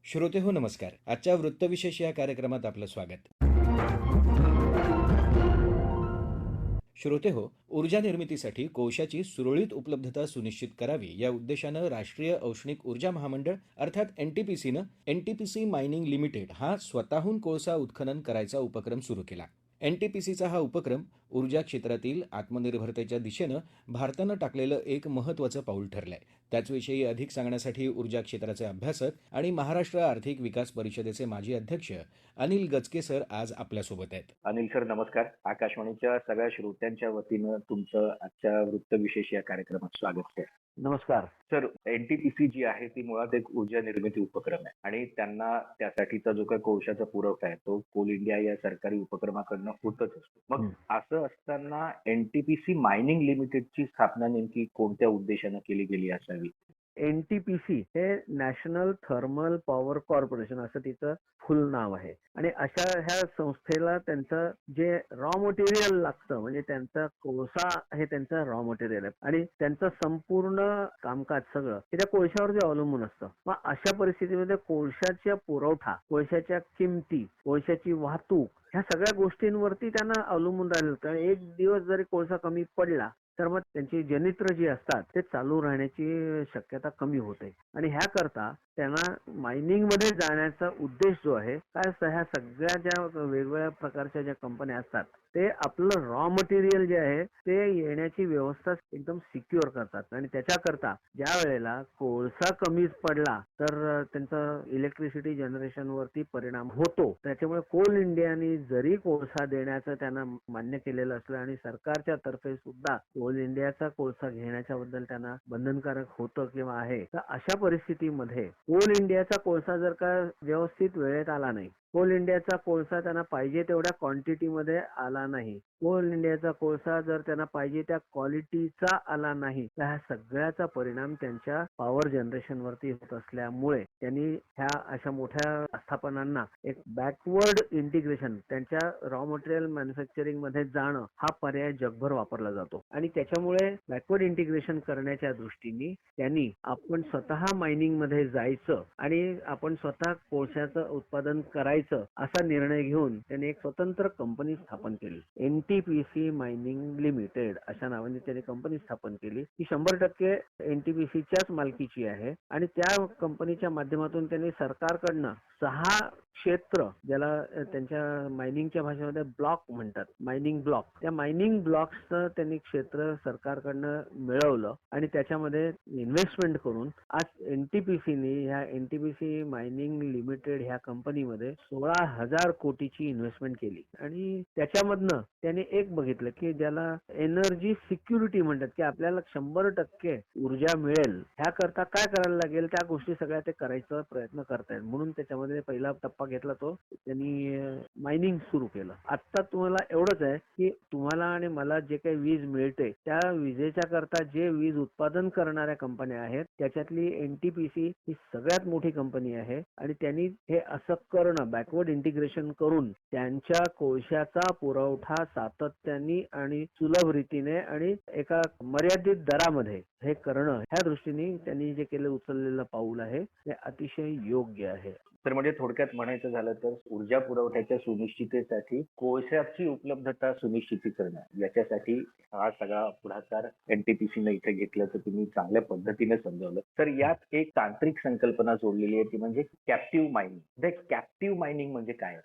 श्रोते हो नमस्कार. आजच्या वृत्तविशेष या कार्यक्रमात आपलं स्वागत. श्रोते हो, ऊर्जा निर्मितीसाठी कोळशाची सुरळीत उपलब्धता सुनिश्चित करावी या उद्देशानं राष्ट्रीय औष्णिक ऊर्जा महामंडळ अर्थात एनटीपीसीनं एनटीपीसी मायनिंग लिमिटेड हा स्वतःहून कोळसा उत्खनन करायचा उपक्रम सुरू केला. एनटीपीसीचा हा उपक्रम ऊर्जा क्षेत्रातील आत्मनिर्भरतेच्या दिशेनं भारतानं टाकलेलं एक महत्त्वाचं पाऊल ठरलंय. त्याचविषयी अधिक सांगण्यासाठी ऊर्जा क्षेत्राचे अभ्यासक आणि महाराष्ट्र आर्थिक विकास परिषदेचे माजी अध्यक्ष अनिल गचके सर आज आपल्यासोबत आहेत. अनिल सर नमस्कार. आकाशवाणीच्या सगळ्या श्रोत्यांच्या वतीनं तुमचं आजच्या वृत्तविशेष या कार्यक्रमात स्वागत आहे. नमस्कार सर, एनटीपीसी जी आहे ती मुळात एक ऊर्जा निर्मिती उपक्रम आहे आणि त्यांना त्यासाठीचा जो काही कोळशाचा पुरवठा आहे तो कोल इंडिया या सरकारी उपक्रमाकडनं होतच असतो. मग असं असताना एनटीपीसी मायनिंग लिमिटेडची स्थापना नेमकी कोणत्या उद्देशानं केली गेली असावी? एनटीपीसी हे नॅशनल थर्मल पॉवर कॉर्पोरेशन असं तिचं फुल नाव आहे आणि अशा ह्या संस्थेला त्यांचं जे रॉ मटेरियल लागतं म्हणजे त्यांचा कोळसा हे त्यांचं रॉ मटेरियल आहे आणि त्यांचं संपूर्ण कामकाज सगळं हे त्या कोळशावरती अवलंबून असतं. मग अशा परिस्थितीमध्ये कोळशाचा पुरवठा, कोळशाच्या किमती, कोळशाची वाहतूक ह्या सगळ्या गोष्टींवरती त्यांना अवलंबून राहिलं होतं. एक दिवस जरी कोळसा कमी पडला तर मग त्यांची जनित्र जी असतात ते चालू राहण्याची शक्यता कमी होते आणि ह्या करता त्यांना मायनिंग मध्ये जाण्याचा उद्देश जो आहे काय असतं, ह्या सगळ्या ज्या वेगवेगळ्या प्रकारच्या ज्या कंपन्या असतात ते आपलं रॉ मटेरियल जे आहे ते येण्याची व्यवस्था एकदम सिक्युअर करतात आणि त्याच्याकरता ज्या वेळेला कोळसा कमीच पडला तर त्यांचं इलेक्ट्रिसिटी जनरेशन वरती परिणाम होतो. त्याच्यामुळे कोल इंडियाने जरी कोळसा देण्याचं त्यांना मान्य केलेलं असलं आणि सरकारच्या तर्फे सुद्धा कोल इंडियाचा कोळसा घेण्याच्या बद्दल त्यांना बंधनकारक होतं किंवा आहे, तर अशा परिस्थितीमध्ये कोल इंडियाचा कोळसा जर का व्यवस्थित वेळेत आला नाही, कोल इंडियाचा कोळसा त्यांना पाहिजे तेवढ्या क्वांटिटीमध्ये आला नाही, कोल इंडियाचा कोळसा जर त्यांना पाहिजे त्या क्वालिटीचा आला नाही, तर ह्या सगळ्याचा परिणाम त्यांच्या पॉवर जनरेशन वरती होत असल्यामुळे त्यांनी ह्या अशा मोठ्या आस्थापनांना एक बॅकवर्ड इंटिग्रेशन त्यांच्या रॉ मटेरियल मॅन्युफॅक्चरिंग मध्ये जाणं हा पर्याय जगभर वापरला जातो आणि त्याच्यामुळे बॅकवर्ड इंटिग्रेशन करण्याच्या दृष्टीने त्यांनी आपण स्वतः मायनिंग मध्ये जायचं आणि आपण स्वतः कोळशाचं उत्पादन करायचं असा निर्णय घेऊन त्यांनी एक स्वतंत्र कंपनी स्थापन केली. एनटीपीसी मायनिंग लिमिटेड अशा नावाने त्यांनी कंपनी स्थापन केली. ही 100% एनटीपीसीच्याच मालकीची आहे आणि त्या कंपनीच्या माध्यमातून त्यांनी सरकारकडनं 6 क्षेत्र, ज्याला त्यांच्या मायनिंगच्या भाषेमध्ये ब्लॉक म्हणतात, मायनिंग ब्लॉक, त्या मायनिंग ब्लॉक्सचं त्यांनी क्षेत्र सरकारकडनं मिळवलं आणि त्याच्यामध्ये इन्व्हेस्टमेंट करून आज एनटीपीसीने ह्या एनटीपीसी मायनिंग लिमिटेड ह्या कंपनीमध्ये 16,000 कोटीची इन्व्हेस्टमेंट केली आणि त्याच्यामधनं त्यांनी एक बघितलं की ज्याला एनर्जी सिक्युरिटी म्हणतात की आपल्याला 100% ऊर्जा मिळेल, ह्याकरता काय करायला लागेल त्या गोष्टी सगळ्या ते करायचा प्रयत्न करतायत. म्हणून त्याच्यामध्ये पहिला टप्पा घेतला तो त्यांनी मायनिंग सुरू केलं. आता तुम्हाला एवढंच आहे की तुम्हाला आणि मला जे काही वीज मिळते त्या विजेच्या करता जे वीज उत्पादन करणाऱ्या कंपन्या आहेत त्याच्यातली एनटीपीसी ही सगळ्यात मोठी कंपनी आहे आणि त्यांनी हे असं करणं, बॅकवर्ड इंटिग्रेशन करून त्यांच्या कोळशाचा पुरवठा सातत्याने आणि सुलभ रीतीने आणि एका मर्यादित दरामध्ये हे करणं, ह्या दृष्टीने त्यांनी जे केलं उचललेलं पाऊल आहे ते अतिशय योग्य आहे. तर म्हणजे थोडक्यात म्हणायचं झालं तर ऊर्जा पुरवठ्याच्या सुनिश्चिततेसाठी कोळशाची उपलब्धता सुनिश्चित करणं याच्यासाठी हा सगळा पुढाकार एनटीपीसीने इथे घेतल्याचं तुम्ही चांगल्या पद्धतीने समजावलं. तर यात एक तांत्रिक संकल्पना जोडलेली आहे ती म्हणजे कॅप्टिव्ह मायनिंग. कॅप्टिव्ह मायनिंग म्हणजे काय?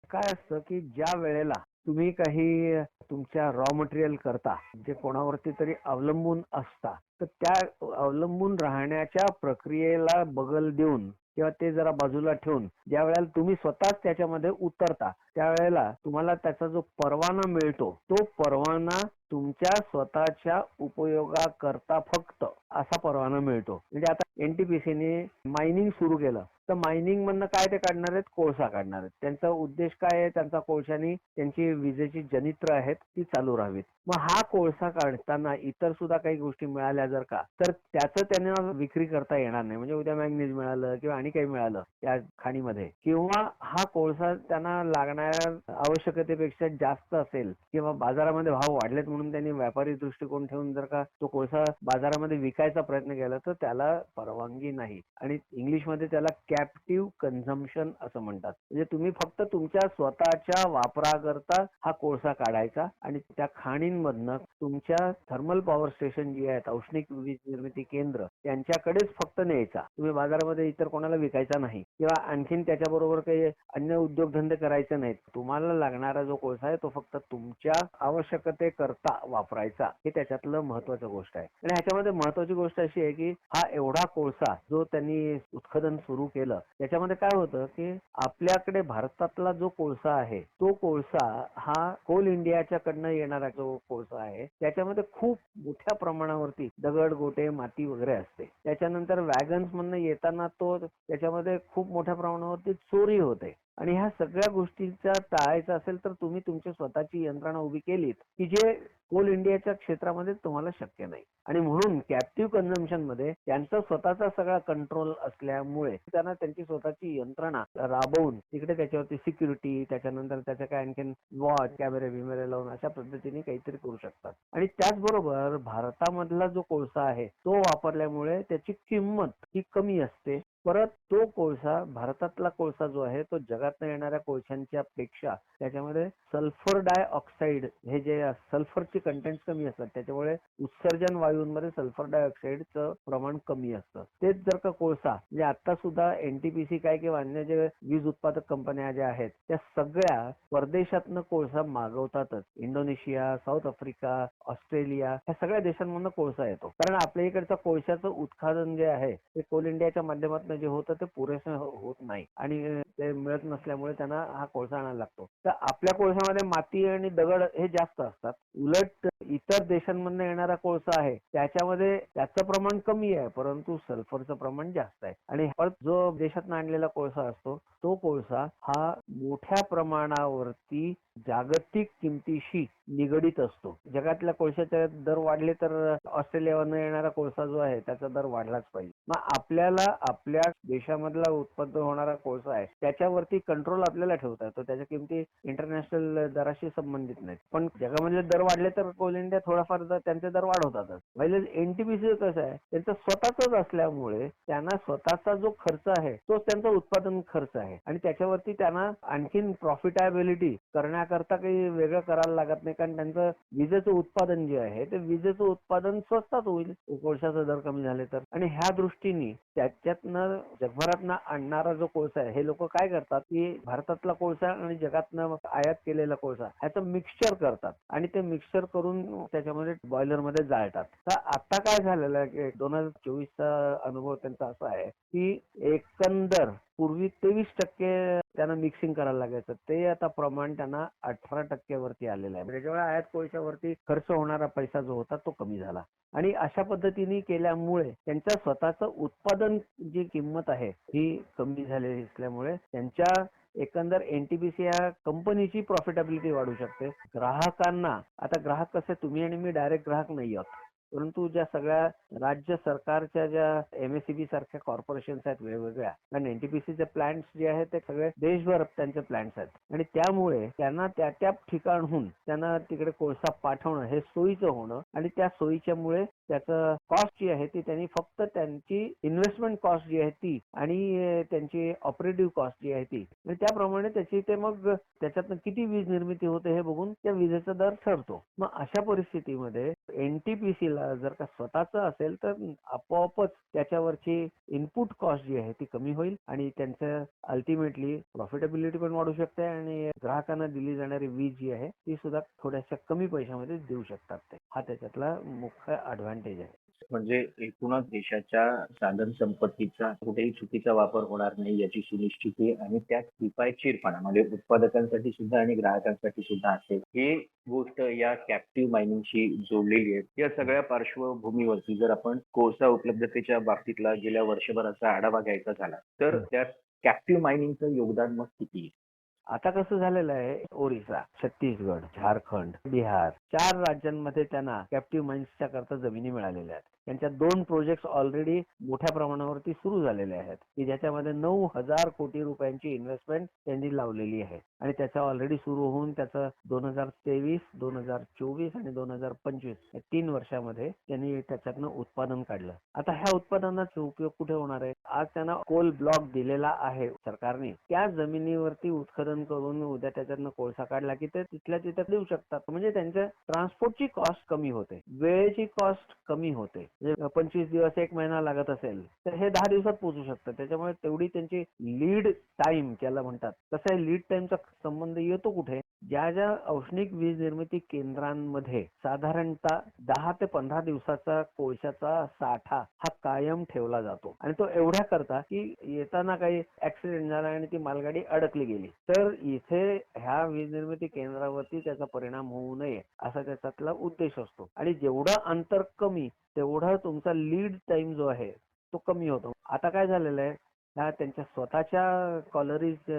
काय असतं की ज्या वेळेला तुम्ही काही तुमच्या रॉ मटेरियल करता जे कोणावरती तरी अवलंबून असता, तर त्या अवलंबून राहण्याच्या प्रक्रियेला बगल देऊन किंवा ते जरा बाजूला ठेवून ज्या वेळेला तुम्ही स्वतःच त्याच्यामध्ये उतरता त्यावेळेला तुम्हाला त्याचा जो परवाना मिळतो तो परवाना तुमच्या स्वतःच्या उपयोगाकरता फक्त असा परवाना मिळतो. म्हणजे आता एनटीपीसीने मायनिंग सुरू केलं तर मायनिंग मधनं काय ते काढणार आहेत, कोळसा काढणार आहेत. त्यांचा उद्देश काय आहे, त्यांचा कोळशानी त्यांची विजेची जनित्र आहेत ती चालू राहावीत. मग हा कोळसा काढताना इतर सुद्धा काही गोष्टी मिळाल्या जर का तर त्याचं त्यांना विक्री करता येणार नाही. म्हणजे उद्या मॅंगनीज मिळालं किंवा आणि काही मिळालं त्या खाणीमध्ये किंवा हा कोळसा त्यांना लागणाऱ्या आवश्यकतेपेक्षा जास्त असेल किंवा बाजारामध्ये भाव वाढलेत म्हणून त्यांनी व्यापारी दृष्टिकोन ठेवून जर का तो कोळसा बाजारामध्ये विकायचा प्रयत्न केला तर त्याला परवानगी नाही आणि इंग्लिशमध्ये त्याला कॅप्टिव्ह कन्झम्पशन असं म्हणतात. म्हणजे तुम्ही फक्त तुमच्या स्वतःच्या वापराकरता हा कोळसा काढायचा आणि त्या खाणींमधनं तुमच्या थर्मल पॉवर स्टेशन जी आहेत, औष्णिक वीज निर्मिती केंद्र, त्यांच्याकडेच फक्त न्यायचा. तुम्ही बाजारामध्ये इतर कोणाला विकायचा नाही किंवा आणखीन त्याच्याबरोबर काही अन्य उद्योगधंदे करायचे नाहीत. तुम्हाला लागणारा जो कोळसा आहे तो फक्त तुमच्या आवश्यकतेकरता वापरायचा. हे त्याच्यातलं महत्वाचं गोष्ट आहे. आणि ह्याच्यामध्ये महत्वाची गोष्ट अशी आहे की हा एवढा कोळसा जो त्यांनी उत्खनन सुरू केलं, त्याच्यामध्ये काय होतं की आपल्याकडे भारतातला जो कोळसा आहे तो कोळसा हा कोल इंडियाच्या कडनं येणारा जो कोळसा आहे त्याच्यामध्ये खूप मोठ्या प्रमाणावरती दगड, गोटे, माती वगैरे असते. त्याच्यानंतर वॅगन्स मधनं येताना तो त्याच्यामध्ये खूप मोठ्या प्रमाणावरती चोरी होते. आणि ह्या सगळ्या गोष्टीचा टाळायचा असेल तर तुम्ही तुमची स्वतःची यंत्रणा उभी केलीत की जे कोल इंडियाच्या क्षेत्रामध्ये तुम्हाला शक्य नाही. आणि म्हणून कॅप्टिव्ह कन्झम्पशन मध्ये त्यांचा स्वतःचा सगळा कंट्रोल असल्यामुळे त्यांना त्यांची स्वतःची यंत्रणा राबवून तिकडे त्याच्यावरती सिक्युरिटी, त्याच्यानंतर त्याच्या काय आणखीन वॉच, कॅमेरे बिमेरे लावून अशा पद्धतीने काहीतरी करू शकतात. आणि त्याचबरोबर भारतामधला जो कोळसा आहे तो वापरल्यामुळे त्याची किंमत ही कमी असते. परत तो कोळसा, भारतातला कोळसा जो आहे तो जगातनं येणाऱ्या कोळशांच्या पेक्षा त्याच्यामध्ये सल्फर डाय ऑक्साईड हे जे सल्फरची कंटेंट कमी असतात, त्याच्यामुळे उत्सर्जन वायूंमध्ये सल्फर डाय ऑक्साईडचं प्रमाण कमी असतं. तेच जर का कोळसा म्हणजे आता सुद्धा एनटीपीसी काय किंवा अन्य जे वीज उत्पादक कंपन्या ज्या आहेत त्या सगळ्या परदेशातनं कोळसा मागवतातच. इंडोनेशिया, साऊथ आफ्रिका, ऑस्ट्रेलिया ह्या सगळ्या देशांमधनं कोळसा येतो. कारण आपल्या इकडचं कोळशाचं उत्पादन जे आहे ते कोल इंडियाच्या माध्यमातून जे होतं ते पुरेसं होत नाही आणि ते मिळत नसल्यामुळे त्यांना हा कोळसा आणायला लागतो. तर आपल्या कोळशामध्ये माती आणि दगड हे जास्त असतात. उलट इतर देशांमधून येणारा कोळसा आहे त्याच्यामध्ये त्याचं प्रमाण कमी आहे परंतु सल्फरचं प्रमाण जास्त आहे. आणि जो देशातून आणलेला कोळसा असतो तो कोळसा हा मोठ्या प्रमाणावरती जागतिक किमतीशी निगडीत असतो. जगातल्या कोळशाचे दर वाढले तर ऑस्ट्रेलियावरून येणारा कोळसा जो आहे त्याचा दर वाढलाच पाहिजे. मग आपल्याला आपल्या देशामधला उत्पन्न होणारा कोळसा आहे त्याच्यावरती कंट्रोल आपल्याला ठेवता येतो. त्याच्या किमती इंटरनॅशनल दराशी संबंधित नाहीत. पण जगामधले दर वाढले तर कोल इंडिया थोडाफार त्यांचे दर वाढवतातच. पहिले एनटीपीसी कसं आहे त्यांचं स्वतःच असल्यामुळे त्यांना स्वतःचा जो खर्च आहे तोच त्यांचा उत्पादन खर्च आहे आणि त्याच्यावरती त्यांना आणखीन प्रॉफिटेबिलिटी करण्याकरता काही वेगळं करायला लागत नाही. कारण त्यांचं विजेचं उत्पादन जे आहे ते विजेचं उत्पादन स्वस्तात होईल कोळशाचा दर कमी झाले तर. आणि ह्या दृष्टीने त्याच्यातनं जगभरातनं आणणारा जो कोळसा आहे हे लोक काय करतात की भारतातला कोळसा आणि जगातनं आयात केलेला कोळसा ह्याचं मिक्सचर करतात आणि ते मिक्सचर करून त्याच्यामध्ये बॉयलर मध्ये जाळतात. तर आता काय झालेलं आहे की 2024चा अनुभव त्यांचा असा आहे की एकंदर पूर्वी 23% त्यांना मिक्सिंग करायला लागायचं ते आता प्रमाण त्यांना 18% वरती आलेलं आहे. त्याच्यामुळे आयात कोळशावरती खर्च होणारा पैसा जो होता तो कमी झाला आणि अशा पद्धतीने केल्यामुळे त्यांच्या स्वतःचं उत्पादन जी किंमत आहे ही कमी झालेली असल्यामुळे त्यांच्या एकंदर एनटीपीसी या कंपनीची प्रॉफिटेबिलिटी वाढू शकते. ग्राहकांना आता ग्राहक कसे तुम्ही आणि मी डायरेक्ट ग्राहक नाही आहोत परंतु ज्या सगळ्या राज्य सरकारच्या ज्या एमएससीबी सारख्या कॉर्पोरेशन्स आहेत वेगवेगळ्या कारण एनटीपीसीचे प्लांट्स जे आहेत ते सगळे देशभर त्यांचे प्लांट्स आहेत आणि त्यामुळे त्यांना त्या त्या ठिकाणहून त्यांना तिकडे कोळसा पाठवणं हे सोयीचं होणं आणि त्या सोयीच्यामुळे त्याचं कॉस्ट जी आहे ती त्यांनी फक्त त्यांची इन्व्हेस्टमेंट कॉस्ट जी आहे ती आणि त्यांची ऑपरेटिव्ह कॉस्ट जी आहे ती आणि त्याप्रमाणे त्याची ते मग त्याच्यातनं किती वीज निर्मिती होते हे बघून त्या विजेचा दर ठरतो. मग अशा परिस्थितीमध्ये एनटीपीसीला जर का स्वतःच असेल तर आपोआपच त्याच्यावरची इनपुट कॉस्ट जी आहे ती कमी होईल आणि त्यांचं अल्टिमेटली प्रॉफिटेबिलिटी पण वाढू शकते आणि ग्राहकांना दिली जाणारी वीज जी आहे ती सुद्धा थोड्याशा कमी पैशामध्ये देऊ शकतात ते. हा त्याच्यातला मुख्य ऍडव्हान्टेज आहे. म्हणजे एकूणच देशाच्या साधन संपत्तीचा कुठेही चुकीचा वापर होणार नाही याची सुनिश्चिती आणि त्यात किफायतशीरपणा म्हणजे उत्पादकांसाठी सुद्धा आणि ग्राहकांसाठी सुद्धा असेल ही गोष्ट या कॅप्टिव्ह मायनिंगशी जोडलेली आहे. या सगळ्या पार्श्वभूमीवरती जर आपण कोळसा उपलब्धतेच्या बाबतीतला गेल्या वर्षभराचा आढावा घ्यायचा झाला तर त्यात कॅप्टिव्ह मायनिंगचं योगदान मग किती आहे? आता कसं झालेलं आहे ओरिसा, छत्तीसगड, झारखंड, बिहार 4 राज्यांमध्ये त्यांना कॅप्टिव्ह माइन्सच्या करता जमिनी मिळालेल्या आहेत. त्यांच्या 2 प्रोजेक्ट ऑलरेडी मोठ्या प्रमाणावरती सुरू झालेले आहेत की ज्याच्यामध्ये 9,000 कोटी रुपयांची इन्व्हेस्टमेंट त्यांनी लावलेली आहे आणि त्याचा ऑलरेडी सुरू होऊन त्याचं 2023, 2024 आणि 2025 या 3 वर्षामध्ये त्यांनी त्याच्यातनं उत्पादन काढलं. आता ह्या उत्पादनाचा उपयोग कुठे होणार आहे? आज त्यांना कोल ब्लॉक दिलेला आहे सरकारने, त्या जमिनीवरती उत्खनन करून उद्या त्याच्यातनं कोळसा काढला की ते तिथल्या तिथे देऊ शकतात. म्हणजे त्यांच्या ट्रान्सपोर्टची कॉस्ट कमी होते, वेळेची कॉस्ट कमी होते. 25 दिवस 1 महिना लागत असेल तर हे 10 दिवसात पोहोचू शकतं. त्याच्यामुळे तेवढी त्यांची लीड टाइम त्याला म्हणतात. कसं आहे, लीड टाइमचा संबंध येतो कुठे? ज्या ज्या औष्णिक वीज निर्मिती केंद्रांमध्ये साधारणतः 10 ते 15 दिवसाचा कोळशाचा साठा हा कायम ठेवला जातो आणि तो एवढ्या करता की येताना काही ऍक्सिडेंट झाला आणि ती मालगाडी अडकली गेली तर इथे ह्या वीज निर्मिती केंद्रावरती त्याचा परिणाम होऊ नये असा त्याच्यातला उद्देश असतो. आणि जेवढं अंतर कमी तेवढा तुमचा लीड टाइम जो आहे तो कमी होतो. आता काय झालेलं आहे, ह्या त्यांच्या स्वतःच्या कॉलरीज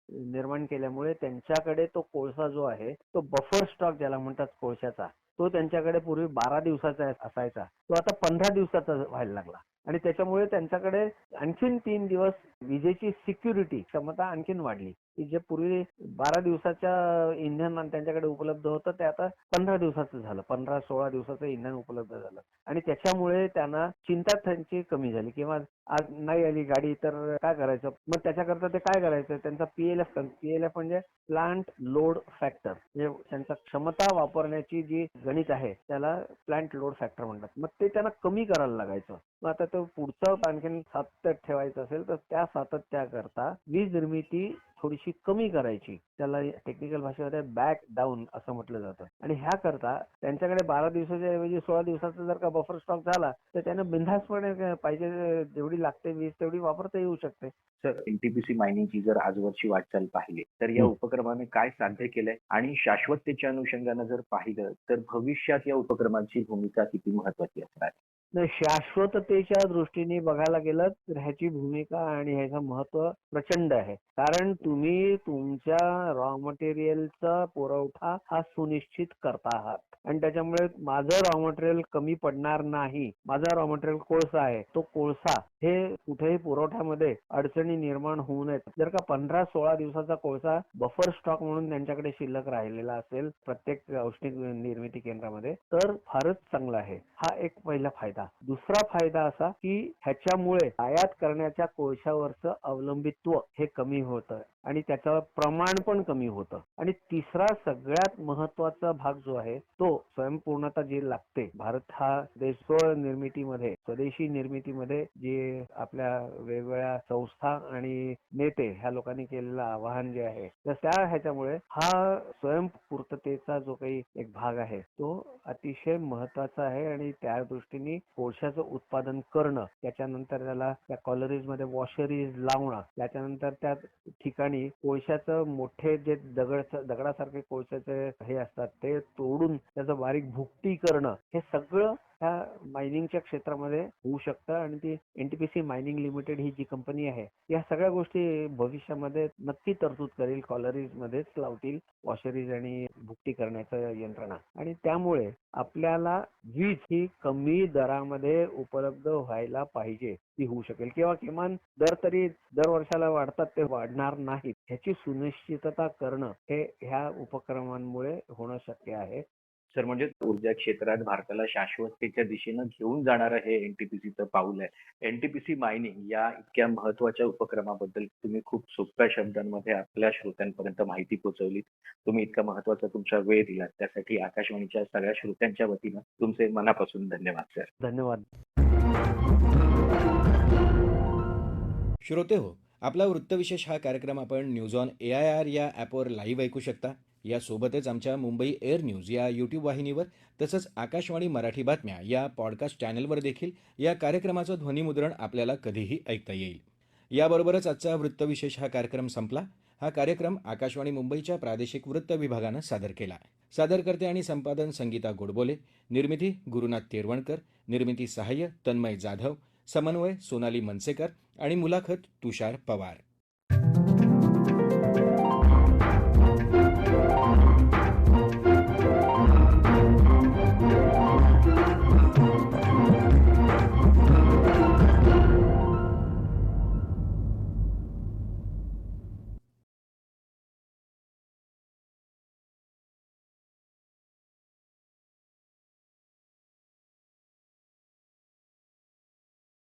निर्माण केल्यामुळे त्यांच्याकडे तो कोळसा जो आहे तो बफर स्टॉक ज्याला म्हणतात कोळशाचा, तो त्यांच्याकडे पूर्वी 12 दिवसाचा असायचा, तो आता 15 दिवसाचा व्हायला लागला. आणि त्याच्यामुळे त्यांच्याकडे आणखीन 3 दिवस विजेची सिक्युरिटी क्षमता आणखीन वाढली की जे पूर्वी 12 दिवसाच्या इंधन त्यांच्याकडे उपलब्ध होतं ते आता 15 दिवसाचं झालं, 15-16 दिवसाचं इंधन उपलब्ध झालं. आणि त्याच्यामुळे त्यांना चिंता त्यांची कमी झाली किंवा आज नाही आली गाडी तर काय करायचं, मग त्याच्याकरता ते काय करायचं, त्यांचा पीएलएफ म्हणजे प्लांट लोड फॅक्टर, म्हणजे त्यांचा क्षमता वापरण्याची जी गणित आहे त्याला प्लांट लोड फॅक्टर म्हणतात. मग ते त्यांना कमी करायला लागायचं. मग आता तो पुढचं आणखीन सातत्य ठेवायचं असेल तर त्या सातत्याकरता वीज निर्मिती थोडीशी कमी करायची, त्याला टेक्निकल भाषेमध्ये बॅक डाऊन असं म्हटलं जातं. आणि ह्या करता त्यांच्याकडे 12 दिवसाच्या ऐवजी 16 दिवसाचा जर का बफर स्टॉक झाला तर त्यांना बिनधास्तपणे पाहिजे जेवढी लागते वीज तेवढी वापरता येऊ शकते. सर, एनटीपीसी मायनिंगची जर आजवरची वाटचाल पाहिली तर या उपक्रमाने काय साध्य केलंय आणि शाश्वततेच्या अनुषंगाने जर पाहिलं तर भविष्यात या उपक्रमाची भूमिका किती महत्वाची असणार आहे? नाही, शाश्वततेच्या दृष्टीने बघायला गेलं तर ह्याची भूमिका आणि ह्याचं महत्व प्रचंड आहे. कारण तुम्ही तुमच्या रॉ मटेरियलचा पुरवठा हा सुनिश्चित करता आहात आणि त्याच्यामुळे माझं रॉ मटेरियल कमी पडणार नाही. माझा रॉ मटेरियल कोळसा आहे, तो कोळसा हे कुठेही पुरवठ्यामध्ये अडचणी निर्माण होऊ नयेत. जर का 15-16 दिवसाचा कोळसा बफर स्टॉक म्हणून त्यांच्याकडे शिल्लक राहिलेला असेल प्रत्येक औष्णिक निर्मिती केंद्रामध्ये तर फारच चांगला आहे. हा एक पहिला फायदा. दुसरा फायदा असा की ह्याच्यामुळे आयात करण्याच्या कोळशावरचं अवलंबित्व हे कमी होतं आणि त्याचं प्रमाण पण कमी होतं. आणि तिसरा सगळ्यात महत्वाचा भाग जो आहे तो स्वयंपूर्णता जी लागते. भारत हा देश निर्मितीमध्ये स्वदेशी निर्मितीमध्ये जे आपल्या वेगवेगळ्या संस्था आणि नेते ह्या लोकांनी केलेलं आवाहन जे आहे तर त्या ह्याच्यामुळे हा स्वयंपूर्ततेचा जो काही एक भाग आहे तो अतिशय महत्वाचा आहे. आणि त्या दृष्टीने कोळशाचं उत्पादन करणं, त्याच्यानंतर त्याला त्या कॉलरीज मध्ये वॉशरीज लावणं, त्याच्यानंतर त्या ठिकाणी कोळशाचं मोठे जे दगडासारखे कोळशाचे हे असतात ते तोडून त्याचं बारीक भुकटी करणं, हे सगळं ह्या मायनिंगच्या क्षेत्रामध्ये होऊ शकतं. आणि ती एनटीपीसी मायनिंग लिमिटेड ही जी कंपनी आहे या सगळ्या गोष्टी भविष्यामध्ये नक्की तरतूद करेल. कॉलरीज मध्येच लावतील वॉशरीज आणि भुकटी करण्याचं यंत्रणा. आणि त्यामुळे आपल्याला वीज ही कमी दरामध्ये उपलब्ध व्हायला पाहिजे, ती होऊ शकेल. किंवा किमान दर तरी दर वर्षाला वाढतात ते वाढणार नाहीत ह्याची सुनिश्चितता करणं हे ह्या उपक्रमांमुळे होणं शक्य आहे. सर, म्हणजे ऊर्जा क्षेत्रात भारताला शाश्वततेच्या दिशेनं घेऊन जाणारं हे एनटीपीसीचं पाऊल आहे. एनटीपीसी मायनिंग या इतक्या महत्वाच्या उपक्रमाबद्दल तुम्ही खूप सोप्या शब्दांमध्ये आपल्या श्रोत्यांपर्यंत माहिती पोहोचवली. तुम्ही इतका महत्वाचा तुमचा वेळ दिला त्यासाठी आकाशवाणीच्या सगळ्या श्रोत्यांच्या वतीनं तुमचे मनापासून धन्यवाद सर. धन्यवाद. श्रोते हो, आपला वृत्तविशेष हा कार्यक्रम आपण न्यूज ऑन AIR या ॲपवर लाईव्ह ऐकू शकता. यासोबतच आमच्या मुंबई एअर न्यूज या यूट्यूब वाहिनीवर तसंच आकाशवाणी मराठी बातम्या या पॉडकास्ट चॅनलवर देखील या कार्यक्रमाचं ध्वनिमुद्रण आपल्याला कधीही ऐकता येईल. याबरोबरच आजचा वृत्तविशेष हा कार्यक्रम संपला. हा कार्यक्रम आकाशवाणी मुंबईच्या प्रादेशिक वृत्त विभागानं सादर केला. सादरकर्ते आणि संपादन संगीता गोडबोले, निर्मिती गुरुनाथ तेरवणकर, निर्मिती सहाय्य तन्मय जाधव, समन्वय सोनाली मनसेकर आणि मुलाखत तुषार पवार.